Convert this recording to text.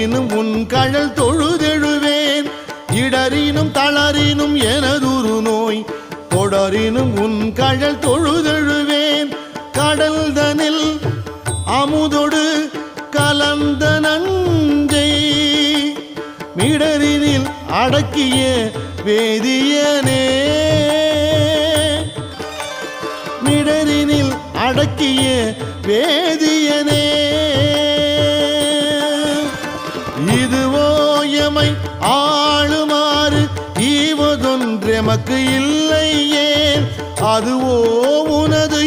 இடரினும் உன் கழல் தொழுதெழுவேன் இடரினும் தளரினும் எனதுரு நோய் தொடரினும் உன் கழல் தொழுதெழுவேன் கடல்தனில் அமுதொடு கலந்த நஞ்சை மிடரினில் அடக்கிய வேதியனே மிடரினில் அடக்கிய வேதியனே இதுவோ எமை ஆளுமாறு ஈவதொன்றெமக்கு இல்லை ஏன் அதுவோ உனது